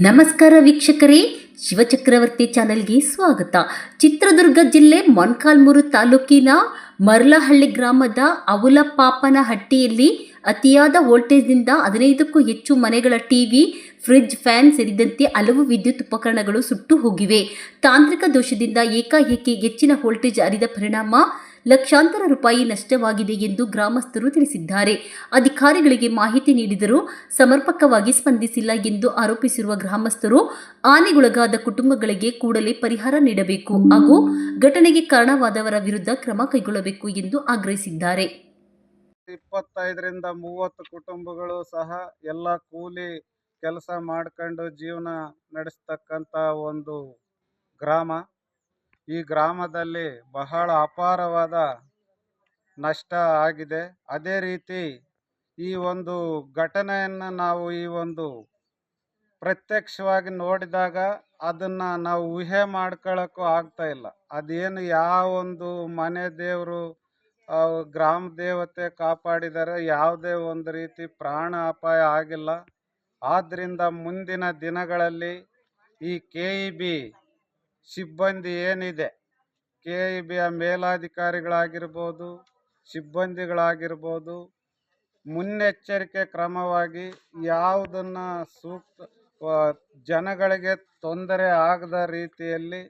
ನಮಸ್ಕಾರ ವೀಕ್ಷಕರೇ, ಶಿವಚಕ್ರವರ್ತಿ ಚಾನೆಲ್ಗೆ ಸ್ವಾಗತ. ಚಿತ್ರದುರ್ಗ ಜಿಲ್ಲೆ ಮೊಳಕಾಲ್ಮೂರು ತಾಲೂಕಿನ ಮರ್ಲಹಳ್ಳಿ ಗ್ರಾಮದ ಅವುಲಪಾಪನಹಟ್ಟಿಯಲ್ಲಿ ಅತಿಯಾದ ವೋಲ್ಟೇಜ್ನಿಂದ 15ಕ್ಕೂ ಹೆಚ್ಚು ಮನೆಗಳ ಟಿವಿ, ಫ್ರಿಡ್ಜ್, ಫ್ಯಾನ್ ಸೇರಿದಂತೆ ಹಲವು ವಿದ್ಯುತ್ ಉಪಕರಣಗಳು ಸುಟ್ಟು ಹೋಗಿವೆ. ತಾಂತ್ರಿಕ ದೋಷದಿಂದ ಏಕಾಏಕಿ ಹೆಚ್ಚಿನ ವೋಲ್ಟೇಜ್ ಹರಿದ ಪರಿಣಾಮ ಲಕ್ಷಾಂತರ ರೂಪಾಯಿ ನಷ್ಟವಾಗಿದೆ ಎಂದು ಗ್ರಾಮಸ್ಥರು ತಿಳಿಸಿದ್ದಾರೆ. ಅಧಿಕಾರಿಗಳಿಗೆ ಮಾಹಿತಿ ನೀಡಿದರೂ ಸಮರ್ಪಕವಾಗಿ ಸ್ಪಂದಿಸಿಲ್ಲ ಎಂದು ಆರೋಪಿಸಿರುವ ಗ್ರಾಮಸ್ಥರು ಹಾನಿಗೊಳಗಾದ ಕುಟುಂಬಗಳಿಗೆ ಕೂಡಲೇ ಪರಿಹಾರ ನೀಡಬೇಕು ಹಾಗೂ ಘಟನೆಗೆ ಕಾರಣವಾದವರ ವಿರುದ್ಧ ಕ್ರಮ ಕೈಗೊಳ್ಳಬೇಕು ಎಂದು ಆಗ್ರಹಿಸಿದ್ದಾರೆ. 25ರಿಂದ 30 ಕುಟುಂಬಗಳು ಸಹ ಎಲ್ಲ ಕೂಲಿ ಕೆಲಸ ಮಾಡ್ಕೊಂಡು ಜೀವನ ನಡೆಸ್ತಕ್ಕಂಥ ಒಂದು ಗ್ರಾಮ. ಈ ಗ್ರಾಮದಲ್ಲಿ ಬಹಳ ಅಪಾರವಾದ ನಷ್ಟ ಆಗಿದೆ. ಅದೇ ರೀತಿ ಈ ಒಂದು ಘಟನೆಯನ್ನು ನಾವು ಈ ಒಂದು ಪ್ರತ್ಯಕ್ಷವಾಗಿ ನೋಡಿದಾಗ ಅದನ್ನು ನಾವು ಊಹೆ ಮಾಡ್ಕೊಳ್ಳೋಕ್ಕೂ ಆಗ್ತಾ ಇಲ್ಲ. ಅದೇನು ಯಾವ ಒಂದು ಮನೆ ದೇವರು ಗ್ರಾಮ ದೇವತೆ ಕಾಪಾಡಿದರೆ ಯಾವುದೇ ಒಂದು ರೀತಿ ಪ್ರಾಣ ಅಪಾಯ ಆಗಿಲ್ಲ. ಆದ್ದರಿಂದ ಮುಂದಿನ ದಿನಗಳಲ್ಲಿ ಈ KEB ಸಿಬ್ಬಂದಿ ಏನಿದೆ, KEBಯ ಮೇಲಾಧಿಕಾರಿಗಳಾಗಿರ್ಬೋದು, ಸಿಬ್ಬಂದಿಗಳಾಗಿರ್ಬೋದು, ಮುನ್ನೆಚ್ಚರಿಕೆ ಕ್ರಮವಾಗಿ ಯಾವುದನ್ನು ಸೂಕ್ತ ಜನಗಳಿಗೆ ತೊಂದರೆ ಆಗದ ರೀತಿಯಲ್ಲಿ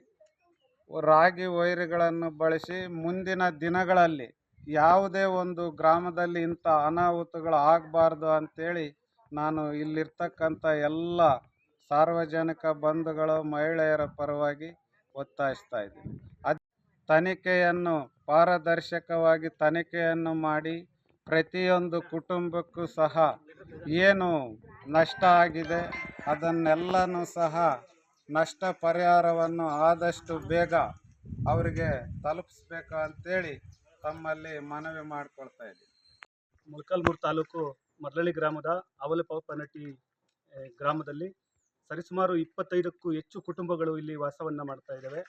ರಾಗಿ ವೈರ್ಗಳನ್ನು ಬಳಸಿ ಮುಂದಿನ ದಿನಗಳಲ್ಲಿ ಯಾವುದೇ ಒಂದು ಗ್ರಾಮದಲ್ಲಿ ಇಂಥ ಅನಾಹುತಗಳು ಆಗಬಾರ್ದು ಅಂಥೇಳಿ ನಾನು ಇಲ್ಲಿರ್ತಕ್ಕಂಥ ಎಲ್ಲ ಸಾರ್ವಜನಿಕ ಬಂಧುಗಳು, ಮಹಿಳೆಯರ ಪರವಾಗಿ ಒತ್ತಾಯಿಸ್ತಾ ಇದ್ದೀನಿ. ತನಿಖೆಯನ್ನು ಪಾರದರ್ಶಕವಾಗಿ ತನಿಖೆಯನ್ನು ಮಾಡಿ ಪ್ರತಿಯೊಂದು ಕುಟುಂಬಕ್ಕೂ ಸಹ ಏನು ನಷ್ಟ ಆಗಿದೆ ಅದನ್ನೆಲ್ಲನೂ ಸಹ ನಷ್ಟ ಪರಿಹಾರವನ್ನು ಆದಷ್ಟು ಬೇಗ ಅವರಿಗೆ ತಲುಪಿಸ್ಬೇಕು ಅಂತೇಳಿ ತಮ್ಮಲ್ಲಿ ಮನವಿ ಮಾಡಿಕೊಳ್ತಾ ಇದ್ದೀನಿ. ಮೊಳಕಾಲ್ಮೂರು ತಾಲೂಕು ಮರ್ಲಹಳ್ಳಿ ಗ್ರಾಮದ ಅವುಲಪಾಪನಹಟ್ಟಿ ಗ್ರಾಮದಲ್ಲಿ ಸರಿಸುಮಾರು 25ಕ್ಕೂ ಹೆಚ್ಚು ಕುಟುಂಬಗಳು ಇಲ್ಲಿ ವಾಸವನ್ನು ಮಾಡ್ತಾ ಇದ್ದಾವೆ.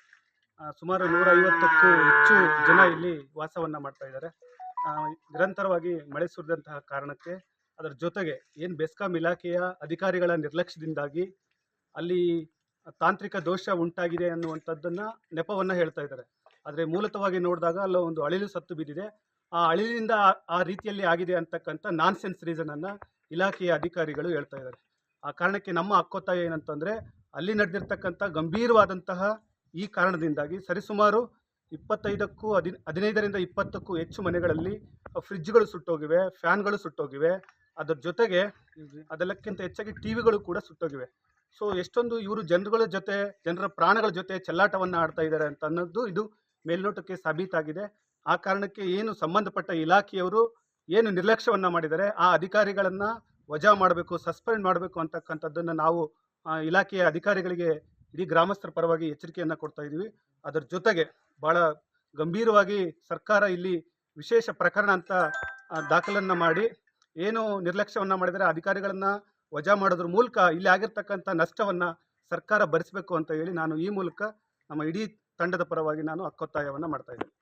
ಸುಮಾರು 150ಕ್ಕೂ ಹೆಚ್ಚು ಜನ ಇಲ್ಲಿ ವಾಸವನ್ನು ಮಾಡ್ತಾ ಇದ್ದಾರೆ. ನಿರಂತರವಾಗಿ ಮಳೆ ಸುರಿದಂತಹ ಕಾರಣಕ್ಕೆ ಅದರ ಜೊತೆಗೆ ಏನು ಬೆಸ್ಕಾಂ ಇಲಾಖೆಯ ಅಧಿಕಾರಿಗಳ ನಿರ್ಲಕ್ಷ್ಯದಿಂದಾಗಿ ಅಲ್ಲಿ ತಾಂತ್ರಿಕ ದೋಷ ಉಂಟಾಗಿದೆ ಅನ್ನುವಂಥದ್ದನ್ನು ನೆಪವನ್ನು ಹೇಳ್ತಾ ಇದ್ದಾರೆ. ಆದರೆ ಮೂಲತವಾಗಿ ನೋಡಿದಾಗ ಅಲ್ಲ ಒಂದು ಅಳಿಲು ಸತ್ತು ಬಿದ್ದಿದೆ. ಆ ಅಳಿಲಿನಿಂದ ಆ ರೀತಿಯಲ್ಲಿ ಆಗಿದೆ ಅಂತಕ್ಕಂಥ ನಾನ್ಸೆನ್ಸ್ ರೀಸನನ್ನು ಇಲಾಖೆಯ ಅಧಿಕಾರಿಗಳು ಹೇಳ್ತಾ ಇದ್ದಾರೆ. ಆ ಕಾರಣಕ್ಕೆ ನಮ್ಮ ಹಕ್ಕೊತ್ತಾಯ ಏನಂತಂದರೆ, ಅಲ್ಲಿ ನಡೆದಿರ್ತಕ್ಕಂಥ ಗಂಭೀರವಾದಂತಹ ಈ ಕಾರಣದಿಂದಾಗಿ ಸರಿಸುಮಾರು 15ರಿಂದ 20ಕ್ಕೂ ಹೆಚ್ಚು ಮನೆಗಳಲ್ಲಿ ಫ್ರಿಡ್ಜ್ಗಳು ಸುಟ್ಟೋಗಿವೆ, ಫ್ಯಾನ್ಗಳು ಸುಟ್ಟೋಗಿವೆ. ಅದರ ಜೊತೆಗೆ ಅದೆಲ್ಲಕ್ಕಿಂತ ಹೆಚ್ಚಾಗಿ ಟಿವಿಗಳು ಕೂಡ ಸುಟ್ಟೋಗಿವೆ. ಸೊ ಎಷ್ಟೊಂದು ಇವರು ಜನರ ಪ್ರಾಣಗಳ ಜೊತೆ ಚೆಲ್ಲಾಟವನ್ನು ಆಡ್ತಾ ಇದ್ದಾರೆ ಅಂತ ಅನ್ನೋದು ಇದು ಮೇಲ್ನೋಟಕ್ಕೆ ಸಾಬೀತಾಗಿದೆ. ಆ ಕಾರಣಕ್ಕೆ ಏನು ಸಂಬಂಧಪಟ್ಟ ಇಲಾಖೆಯವರು ಏನು ನಿರ್ಲಕ್ಷ್ಯವನ್ನು ಮಾಡಿದ್ದಾರೆ, ಆ ಅಧಿಕಾರಿಗಳನ್ನು ವಜಾ ಮಾಡಬೇಕು, ಸಸ್ಪೆಂಡ್ ಮಾಡಬೇಕು ಅಂತಕ್ಕಂಥದ್ದನ್ನು ನಾವು ಇಲಾಖೆಯ ಅಧಿಕಾರಿಗಳಿಗೆ ಇಡೀ ಗ್ರಾಮಸ್ಥರ ಪರವಾಗಿ ಎಚ್ಚರಿಕೆಯನ್ನು ಕೊಡ್ತಾ ಇದ್ದೀವಿ. ಅದರ ಜೊತೆಗೆ ಭಾಳ ಗಂಭೀರವಾಗಿ ಸರ್ಕಾರ ಇಲ್ಲಿ ವಿಶೇಷ ಪ್ರಕರಣ ಅಂತ ದಾಖಲನ್ನು ಮಾಡಿ ಏನು ನಿರ್ಲಕ್ಷ್ಯವನ್ನು ಮಾಡಿದರೆ ಅಧಿಕಾರಿಗಳನ್ನು ವಜಾ ಮಾಡೋದ್ರ ಮೂಲಕ ಇಲ್ಲಿ ಆಗಿರ್ತಕ್ಕಂಥ ನಷ್ಟವನ್ನು ಸರ್ಕಾರ ಭರಿಸಬೇಕು ಅಂತ ಹೇಳಿ ನಾನು ಈ ಮೂಲಕ ನಮ್ಮ ಇಡೀ ತಂಡದ ಪರವಾಗಿ ನಾನು ಹಕ್ಕೊತ್ತಾಯವನ್ನು ಮಾಡ್ತಾ ಇದ್ದೀನಿ.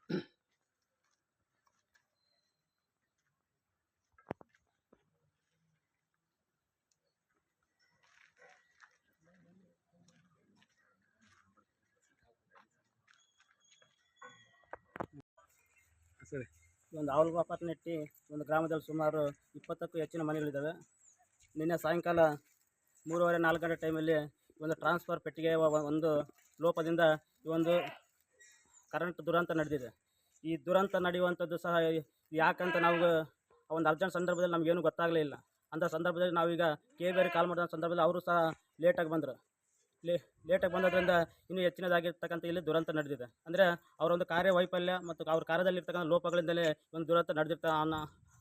ಸರಿ, ಒಂದು ಅವುಲಪಾಪನಹಟ್ಟಿ ಒಂದು ಗ್ರಾಮದಲ್ಲಿ ಸುಮಾರು 20ಕ್ಕೂ ಹೆಚ್ಚಿನ ಮನೆಗಳಿದ್ದಾವೆ. ನಿನ್ನೆ ಸಾಯಂಕಾಲ 3:30-4 ಗಂಟೆ ಟೈಮಲ್ಲಿ ಒಂದು ಟ್ರಾನ್ಸ್ಫರ್ ಪೆಟ್ಟಿಗೆ ಒಂದು ಲೋಪದಿಂದ ಈ ಒಂದು ಕರೆಂಟ್ ದುರಂತ ನಡೆದಿದೆ. ಈ ದುರಂತ ನಡೆಯುವಂಥದ್ದು ಸಹ ಯಾಕಂತ ನಾವು ಒಂದು ಅರ್ಜೆಂಟ್ ಸಂದರ್ಭದಲ್ಲಿ ನಮಗೇನು ಗೊತ್ತಾಗಲೇ ಇಲ್ಲ. ಅಂಥ ಸಂದರ್ಭದಲ್ಲಿ ನಾವೀಗ KEBರಿಗೆ ಕಾಲ್ ಮಾಡಿದ ಸಂದರ್ಭದಲ್ಲಿ ಅವರು ಸಹ ಲೇಟಾಗಿ ಬಂದರು. ಲೇಟಾಗಿ ಬಂದದ್ರಿಂದ ಇನ್ನೂ ಹೆಚ್ಚಿನದಾಗಿರ್ತಕ್ಕಂಥ ಇಲ್ಲಿ ದುರಂತ ನಡೆದಿದೆ. ಅಂದರೆ ಅವರೊಂದು ಕಾರ್ಯವೈಫಲ್ಯ ಮತ್ತು ಅವ್ರ ಕಾರ್ಯದಲ್ಲಿರ್ತಕ್ಕಂಥ ಲೋಪಗಳಿಂದಲೇ ಒಂದು ದುರಂತ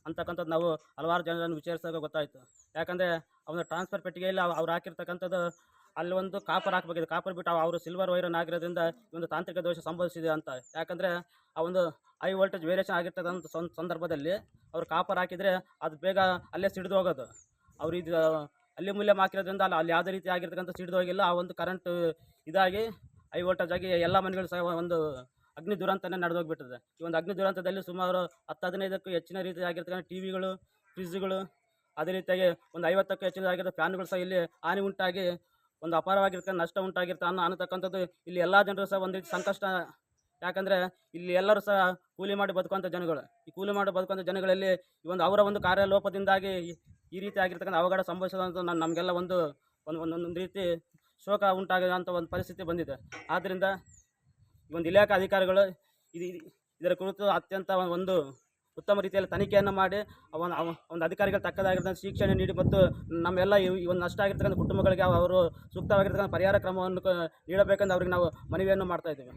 ಅಂತಕ್ಕಂಥದ್ದು ನಾವು ಹಲವಾರು ಜನರನ್ನು ವಿಚಾರಿಸಿದಾಗ ಗೊತ್ತಾಯಿತು. ಯಾಕಂದರೆ ಅವನ ಟ್ರಾನ್ಸ್ಫರ್ ಪೆಟ್ಟಿಗೆಯಲ್ಲಿ ಅವ್ರು ಹಾಕಿರ್ತಕ್ಕಂಥದ್ದು ಅಲ್ಲಿ ಒಂದು ಕಾಪರ್ ಹಾಕಬೇಕಿದೆ. ಕಾಪರ್ ಬಿಟ್ಟು ಅವರು ಸಿಲ್ವರ್ ವೈರನ್ನು ಆಗಿರೋದ್ರಿಂದ ಒಂದು ತಾಂತ್ರಿಕ ದೋಷ ಸಂಭವಿಸಿದೆ ಅಂತ. ಯಾಕಂದರೆ ಆ ಒಂದು ಹೈ ವೋಲ್ಟೇಜ್ ವೇರಿಯೇಷನ್ ಆಗಿರ್ತಕ್ಕಂಥ ಸಂದರ್ಭದಲ್ಲಿ ಅವರು ಕಾಪರ್ ಹಾಕಿದರೆ ಅದು ಬೇಗ ಅಲ್ಲೇ ಸಿಡಿದು ಹೋಗೋದು. ಅವರು ಇದು ಅಲ್ಲಿ ಮೂಲ್ಯ ಹಾಕಿರೋದ್ರಿಂದ ಅಲ್ಲಿ ಯಾವುದೇ ರೀತಿ ಆಗಿರ್ತಕ್ಕಂಥ ಸಿಡಿದು ಹೋಗಿಲ್ಲ. ಆ ಒಂದು ಕರೆಂಟ್ ಇದಾಗಿ ಹೈ ವೋಲ್ಟೇಜ್ ಆಗಿ ಎಲ್ಲ ಮನೆಗಳು ಸಹ ಒಂದು ಅಗ್ನಿ ದುರಂತನೇ ನಡೆದೋಗ್ಬಿಟ್ಟಿದೆ. ಈ ಒಂದು ಅಗ್ನಿ ದುರಂತದಲ್ಲಿ ಸುಮಾರು 10-15ಕ್ಕೂ ಹೆಚ್ಚಿನ ರೀತಿಯಾಗಿರ್ತಕ್ಕಂಥ ಟಿವಿಗಳು, ಫ್ರಿಜ್ಗಳು, ಅದೇ ರೀತಿಯಾಗಿ ಒಂದು 50ಕ್ಕೂ ಹೆಚ್ಚಿನದಾಗಿರೋ ಫ್ಯಾನ್ಗಳು ಸಹ ಇಲ್ಲಿ ಹಾನಿ ಉಂಟಾಗಿ ಒಂದು ಅಪಾರವಾಗಿರ್ತಕ್ಕಂಥ ನಷ್ಟ ಉಂಟಾಗಿರ್ತಾ ಅನ್ನತಕ್ಕಂಥದ್ದು ಇಲ್ಲಿ ಎಲ್ಲ ಜನರು ಸಹ ಒಂದು ರೀತಿ ಸಂಕಷ್ಟ. ಯಾಕಂದರೆ ಇಲ್ಲಿ ಎಲ್ಲರೂ ಸಹ ಕೂಲಿ ಮಾಡಿ ಬದುಕುವಂಥ ಜನಗಳು. ಈ ಕೂಲಿ ಮಾಡಿ ಬದುಕುವಂಥ ಜನಗಳಲ್ಲಿ ಈ ಒಂದು ಅವರ ಒಂದು ಕಾರ್ಯಲೋಪದಿಂದಾಗಿ ಈ ರೀತಿ ಆಗಿರ್ತಕ್ಕಂಥ ಅವಘಡ ಸಂಭವಿಸೋದಂತ ನಮಗೆಲ್ಲ ಒಂದೊಂದು ರೀತಿ ಶೋಕ ಉಂಟಾಗೋಂಥ ಒಂದು ಪರಿಸ್ಥಿತಿ ಬಂದಿದೆ. ಆದ್ದರಿಂದ ಈ ಒಂದು ಇಲಾಖೆ ಅಧಿಕಾರಿಗಳು ಇದರ ಕುರಿತು ಅತ್ಯಂತ ಒಂದು ಉತ್ತಮ ರೀತಿಯಲ್ಲಿ ತನಿಖೆಯನ್ನು ಮಾಡಿ ಒಂದು ಅಧಿಕಾರಿಗಳು ತಕ್ಕದಾಗಿರ್ತಕ್ಕಂಥ ಶಿಕ್ಷಣ ನೀಡಿ ಮತ್ತು ನಮ್ಮೆಲ್ಲ ಈ ಒಂದು ನಷ್ಟ ಆಗಿರ್ತಕ್ಕಂಥ ಕುಟುಂಬಗಳಿಗೆ ಅವರು ಸೂಕ್ತವಾಗಿರ್ತಕ್ಕಂಥ ಪರಿಹಾರ ಕ್ರಮವನ್ನು ನೀಡಬೇಕೆಂದು ಅವ್ರಿಗೆ ನಾವು ಮನವಿಯನ್ನು ಮಾಡ್ತಾ ಇದ್ದೇವೆ.